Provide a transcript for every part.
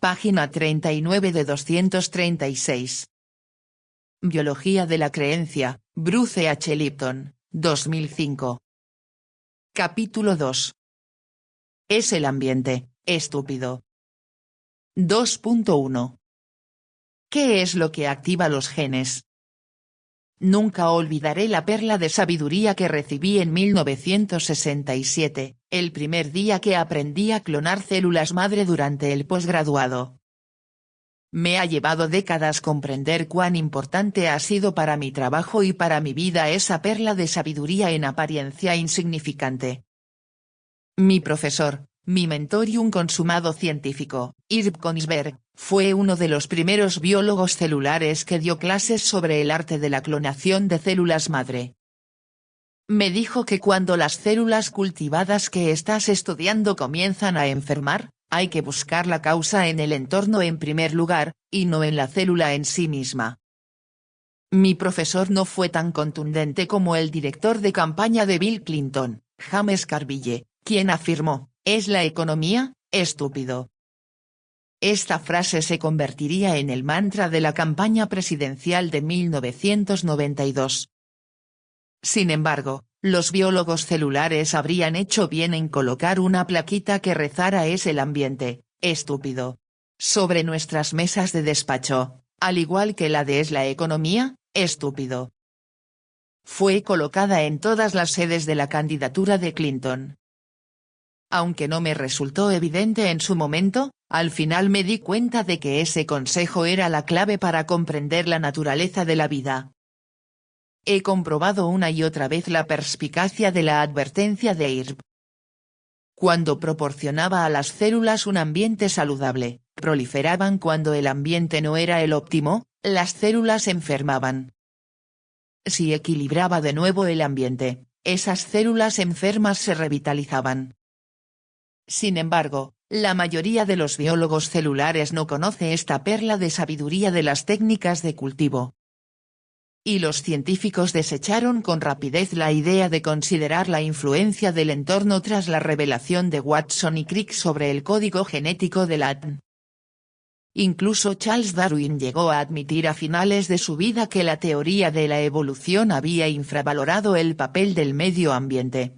Página 39 de 236. Biología de la creencia, Bruce H. Lipton, 2005. Capítulo 2. Es el ambiente, estúpido. 2.1. ¿Qué es lo que activa los genes? Nunca olvidaré la perla de sabiduría que recibí en 1967, el primer día que aprendí a clonar células madre durante el posgraduado. Me ha llevado décadas comprender cuán importante ha sido para mi trabajo y para mi vida esa perla de sabiduría en apariencia insignificante. Mi profesor, mi mentor y un consumado científico, Irv Konigsberg, fue uno de los primeros biólogos celulares que dio clases sobre el arte de la clonación de células madre. Me dijo que cuando las células cultivadas que estás estudiando comienzan a enfermar, hay que buscar la causa en el entorno en primer lugar, y no en la célula en sí misma. Mi profesor no fue tan contundente como el director de campaña de Bill Clinton, James Carville, quien afirmó: «¿Es la economía, estúpido?». Esta frase se convertiría en el mantra de la campaña presidencial de 1992. Sin embargo, los biólogos celulares habrían hecho bien en colocar una plaquita que rezara «Es el ambiente, estúpido» sobre nuestras mesas de despacho, al igual que la de «Es la economía, estúpido». Fue colocada en todas las sedes de la candidatura de Clinton. Aunque no me resultó evidente en su momento, al final me di cuenta de que ese consejo era la clave para comprender la naturaleza de la vida. He comprobado una y otra vez la perspicacia de la advertencia de Irv. Cuando proporcionaba a las células un ambiente saludable, proliferaban. Cuando el ambiente no era el óptimo, las células enfermaban. Si equilibraba de nuevo el ambiente, esas células enfermas se revitalizaban. Sin embargo, la mayoría de los biólogos celulares no conoce esta perla de sabiduría de las técnicas de cultivo. Y los científicos desecharon con rapidez la idea de considerar la influencia del entorno tras la revelación de Watson y Crick sobre el código genético del ADN. Incluso Charles Darwin llegó a admitir a finales de su vida que la teoría de la evolución había infravalorado el papel del medio ambiente.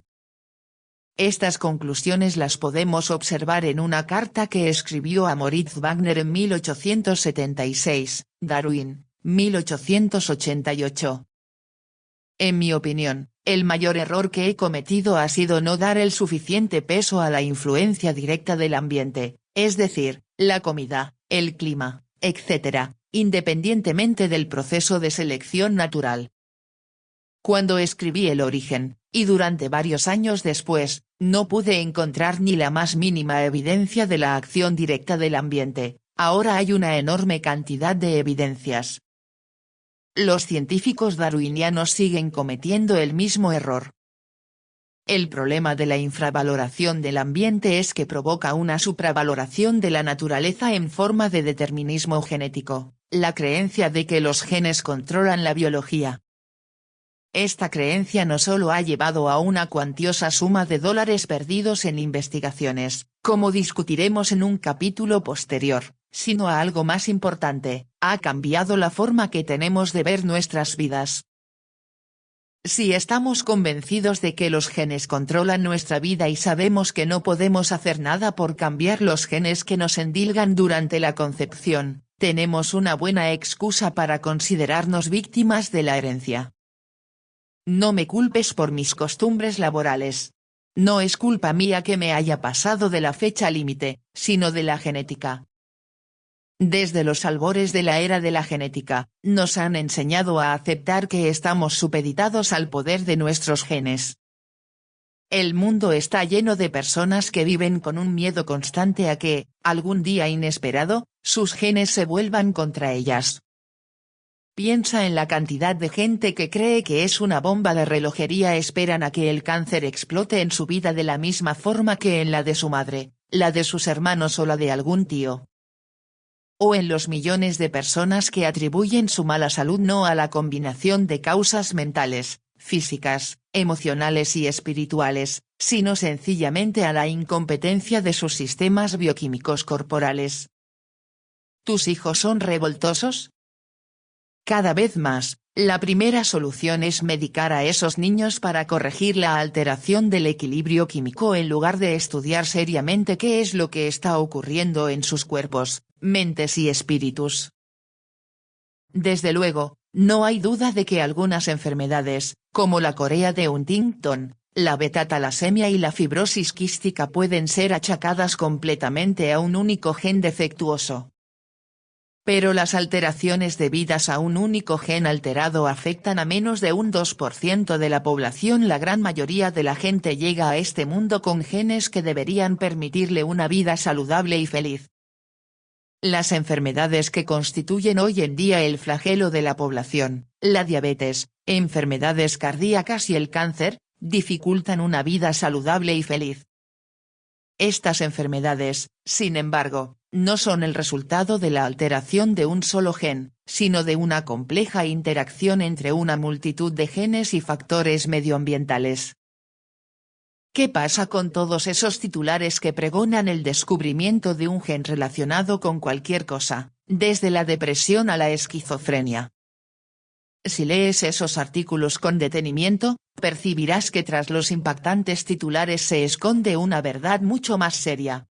Estas conclusiones las podemos observar en una carta que escribió a Moritz Wagner en 1876, Darwin, 1888. En mi opinión, el mayor error que he cometido ha sido no dar el suficiente peso a la influencia directa del ambiente, es decir, la comida, el clima, etc., independientemente del proceso de selección natural. Cuando escribí El origen, y durante varios años después, no pude encontrar ni la más mínima evidencia de la acción directa del ambiente. Ahora hay una enorme cantidad de evidencias. Los científicos darwinianos siguen cometiendo el mismo error. El problema de la infravaloración del ambiente es que provoca una supravaloración de la naturaleza en forma de determinismo genético, la creencia de que los genes controlan la biología. Esta creencia no solo ha llevado a una cuantiosa suma de dólares perdidos en investigaciones, como discutiremos en un capítulo posterior, sino a algo más importante, ha cambiado la forma que tenemos de ver nuestras vidas. Si estamos convencidos de que los genes controlan nuestra vida y sabemos que no podemos hacer nada por cambiar los genes que nos endilgan durante la concepción, tenemos una buena excusa para considerarnos víctimas de la herencia. No me culpes por mis costumbres laborales. No es culpa mía que me haya pasado de la fecha límite, sino de la genética. Desde los albores de la era de la genética, nos han enseñado a aceptar que estamos supeditados al poder de nuestros genes. El mundo está lleno de personas que viven con un miedo constante a que, algún día inesperado, sus genes se vuelvan contra ellas. Piensa en la cantidad de gente que cree que es una bomba de relojería. Esperan a que el cáncer explote en su vida de la misma forma que en la de su madre, la de sus hermanos o la de algún tío. O en los millones de personas que atribuyen su mala salud no a la combinación de causas mentales, físicas, emocionales y espirituales, sino sencillamente a la incompetencia de sus sistemas bioquímicos corporales. ¿Tus hijos son revoltosos? Cada vez más, la primera solución es medicar a esos niños para corregir la alteración del equilibrio químico en lugar de estudiar seriamente qué es lo que está ocurriendo en sus cuerpos, mentes y espíritus. Desde luego, no hay duda de que algunas enfermedades, como la corea de Huntington, la beta-talasemia y la fibrosis quística pueden ser achacadas completamente a un único gen defectuoso. Pero las alteraciones debidas a un único gen alterado afectan a menos de un 2% de la población. La gran mayoría de la gente llega a este mundo con genes que deberían permitirle una vida saludable y feliz. Las enfermedades que constituyen hoy en día el flagelo de la población, la diabetes, enfermedades cardíacas y el cáncer, dificultan una vida saludable y feliz. Estas enfermedades, sin embargo, no son el resultado de la alteración de un solo gen, sino de una compleja interacción entre una multitud de genes y factores medioambientales. ¿Qué pasa con todos esos titulares que pregonan el descubrimiento de un gen relacionado con cualquier cosa, desde la depresión a la esquizofrenia? Si lees esos artículos con detenimiento, percibirás que tras los impactantes titulares se esconde una verdad mucho más seria.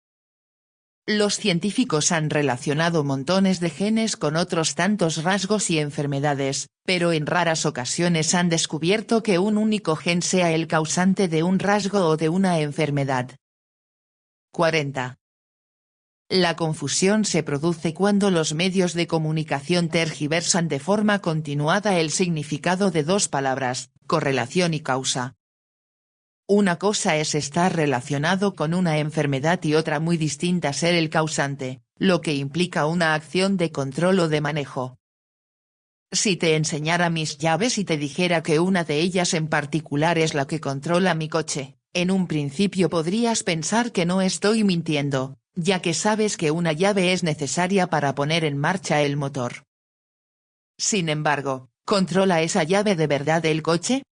Los científicos han relacionado montones de genes con otros tantos rasgos y enfermedades, pero en raras ocasiones han descubierto que un único gen sea el causante de un rasgo o de una enfermedad. 40. La confusión se produce cuando los medios de comunicación tergiversan de forma continuada el significado de dos palabras, correlación y causa. Una cosa es estar relacionado con una enfermedad y otra muy distinta ser el causante, lo que implica una acción de control o de manejo. Si te enseñara mis llaves y te dijera que una de ellas en particular es la que controla mi coche, en un principio podrías pensar que no estoy mintiendo, ya que sabes que una llave es necesaria para poner en marcha el motor. Sin embargo, ¿controla esa llave de verdad el coche?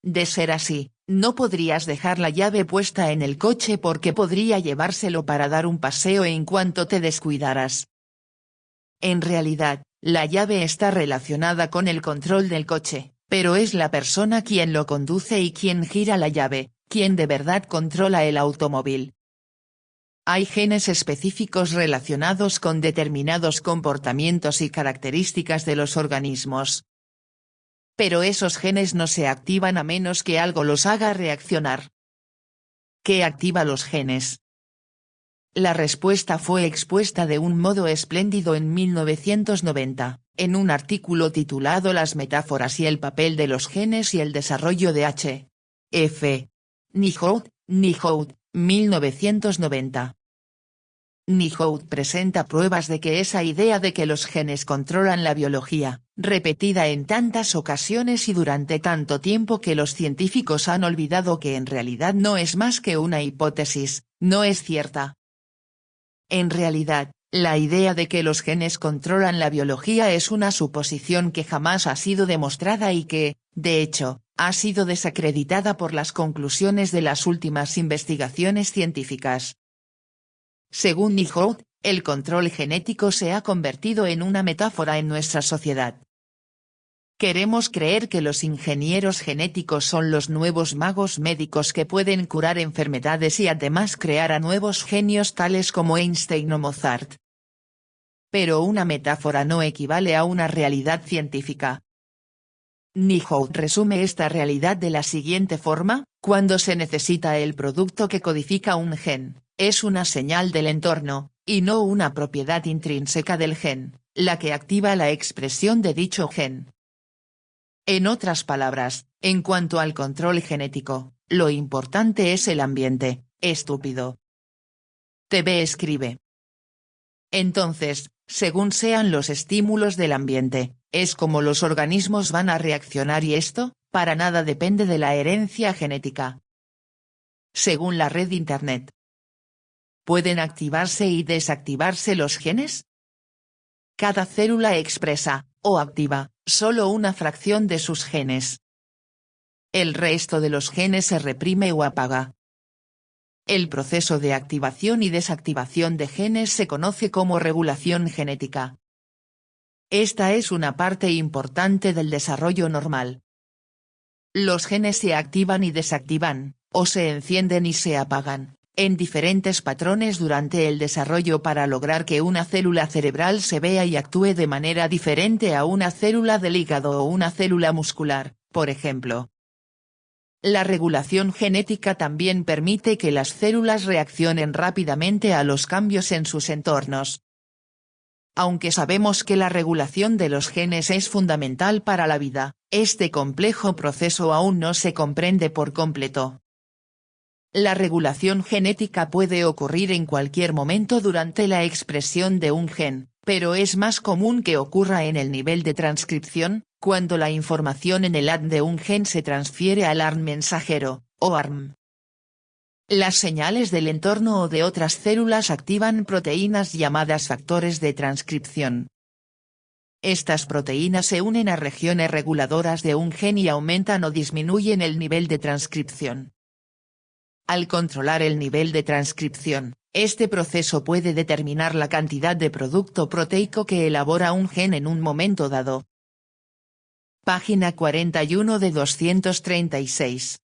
De ser así, no podrías dejar la llave puesta en el coche porque podría llevárselo para dar un paseo en cuanto te descuidaras. En realidad, la llave está relacionada con el control del coche, pero es la persona quien lo conduce y quien gira la llave, quien de verdad controla el automóvil. Hay genes específicos relacionados con determinados comportamientos y características de los organismos. Pero esos genes no se activan a menos que algo los haga reaccionar. ¿Qué activa los genes? La respuesta fue expuesta de un modo espléndido en 1990, en un artículo titulado Las metáforas y el papel de los genes y el desarrollo de H. F. Nihoud, 1990. Nihoud presenta pruebas de que esa idea de que los genes controlan la biología, repetida en tantas ocasiones y durante tanto tiempo que los científicos han olvidado que en realidad no es más que una hipótesis, no es cierta. En realidad, la idea de que los genes controlan la biología es una suposición que jamás ha sido demostrada y que, de hecho, ha sido desacreditada por las conclusiones de las últimas investigaciones científicas. Según Nihoud, el control genético se ha convertido en una metáfora en nuestra sociedad. Queremos creer que los ingenieros genéticos son los nuevos magos médicos que pueden curar enfermedades y además crear a nuevos genios tales como Einstein o Mozart. Pero una metáfora no equivale a una realidad científica. Nihoud resume esta realidad de la siguiente forma: cuando se necesita el producto que codifica un gen, es una señal del entorno, y no una propiedad intrínseca del gen, la que activa la expresión de dicho gen. En otras palabras, en cuanto al control genético, lo importante es el ambiente, estúpido. TV escribe. Entonces, según sean los estímulos del ambiente, es como los organismos van a reaccionar y esto, para nada depende de la herencia genética. Según la red Internet. ¿Pueden activarse y desactivarse los genes? Cada célula expresa, o activa, solo una fracción de sus genes. El resto de los genes se reprime o apaga. El proceso de activación y desactivación de genes se conoce como regulación genética. Esta es una parte importante del desarrollo normal. Los genes se activan y desactivan, o se encienden y se apagan, en diferentes patrones durante el desarrollo para lograr que una célula cerebral se vea y actúe de manera diferente a una célula del hígado o una célula muscular, por ejemplo. La regulación genética también permite que las células reaccionen rápidamente a los cambios en sus entornos. Aunque sabemos que la regulación de los genes es fundamental para la vida, este complejo proceso aún no se comprende por completo. La regulación genética puede ocurrir en cualquier momento durante la expresión de un gen, pero es más común que ocurra en el nivel de transcripción, cuando la información en el ADN de un gen se transfiere al ARN mensajero, o ARM. Las señales del entorno o de otras células activan proteínas llamadas factores de transcripción. Estas proteínas se unen a regiones reguladoras de un gen y aumentan o disminuyen el nivel de transcripción. Al controlar el nivel de transcripción, este proceso puede determinar la cantidad de producto proteico que elabora un gen en un momento dado. Página 41 de 236.